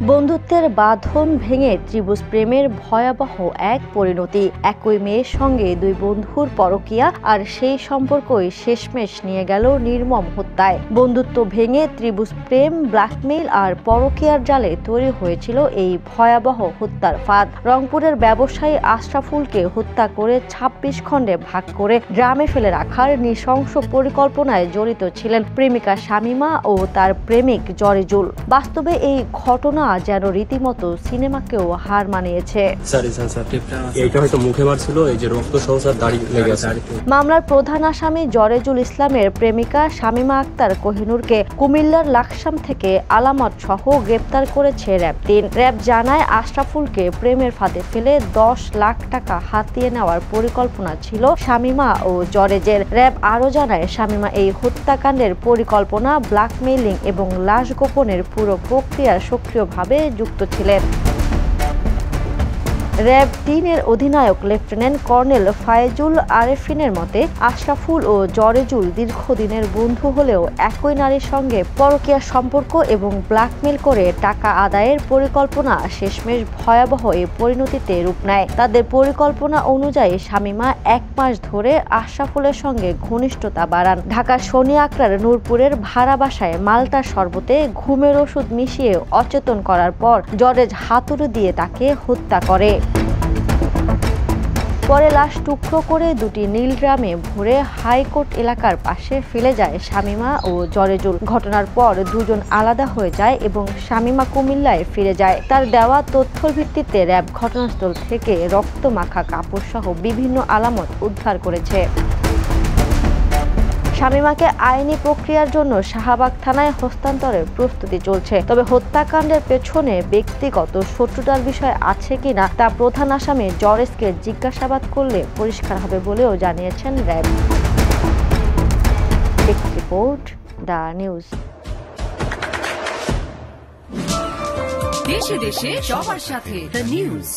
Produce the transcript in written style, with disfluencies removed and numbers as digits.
বন্ধুত্বের বাঁধন ভেঙে ত্রিভুজ প্রেমের ভয়াবহ এক পরিণতি। একই মেয়ের সঙ্গে দুই বন্ধুর পরকীয়া, আর সেই সম্পর্কই শেষমেশ নিয়ে গেল নির্মম হত্যায়। বন্ধুত্ব ভেঙে ত্রিভুজ প্রেম, ব্ল্যাকমেইল আর পরকীয়ার জালে তৈরি হয়েছিল এই ভয়াবহ হত্যার ফাঁদ। রংপুরের ব্যবসায়ী আশরাফুলকে হত্যা করে ২৬ খণ্ডে ভাগ করে ড্রামে ফেলে রাখার নৃশংস পরিকল্পনায় জড়িত ছিলেন প্রেমিকা শামীমা ও তার প্রেমিক জরেজুল। বাস্তবে এই ঘটনা যেন রীতিমতো সিনেমাকেও হার মানিয়েছে। মামলার প্রধান আসামি জরেজুল ইসলামের প্রেমিকা শামীমা আক্তার কোহিনুরকে কুমিল্লার লাকসাম থেকে আলামত সহ গ্রেপ্তার করেছে র্যাব-৩। র্যাব জানায়, আশরাফুলকে প্রেমের ফাঁদে ফেলে ১০ লাখ টাকা হাতিয়ে নেওয়ার পরিকল্পনা ছিল শামীমা ও জরেজের। র্যাব আরও জানায়, শামীমা এই হত্যাকাণ্ডের পরিকল্পনা, ব্ল্যাকমেইলিং এবং লাশ গোপনের পুরো প্রক্রিয়ার সক্রিয়ভাবে যুক্ত ছিলেন। র্যাব-৩-এর অধিনায়ক লেফটেন্যান্ট কর্নেল ফায়েজুল আরেফিনের মতে, আশরাফুল ও জরেজুল দীর্ঘদিনের বন্ধু হলেও একই নারীর সঙ্গে পরকীয়া সম্পর্ক এবং ব্ল্যাকমেইল করে টাকা আদায়ের পরিকল্পনা শেষমেশ ভয়াবহ এই পরিণতিতে রূপ নেয়। তাদের পরিকল্পনা অনুযায়ী শামীমা ১ মাস ধরে আশরাফুলের সঙ্গে ঘনিষ্ঠতা বাড়ান। ঢাকার শনি আকরার নূরপুরের ভাড়া বাসায় মাল্টার শরবতে ঘুমের ওষুধ মিশিয়ে অচেতন করার পর জরেজ হাতুড়ি দিয়ে তাকে হত্যা করে। পরে লাশ টুকরো করে দুটি নীল ড্রামে ভরে হাইকোর্ট এলাকার পাশে ফেলে যায় শামীমা ও জরেজুল। ঘটনার পর দুজন আলাদা হয়ে যায় এবং শামীমা কুমিল্লায় ফিরে যায়। তার দেওয়া তথ্যের ভিত্তিতে র্যাব ঘটনাস্থল থেকে রক্তমাখা কাপড় সহ বিভিন্ন আলামত উদ্ধার করেছে। শামীমাকে আইনি প্রক্রিয়ার জন্য শাহবাগ থানায় হস্তান্তরের প্রস্তুতি চলছে। তবে হত্যাকাণ্ডের পেছনে ব্যক্তিগত শত্রুতার বিষয় আছে কিনা তা প্রধান আসামি জরেজকে জিজ্ঞাসাবাদ করলে পরিষ্কার হবে বলেও জানিয়েছেন র্যাব। Report, the news. দেশে দেশে সবার সাথে দ্য নিউজ।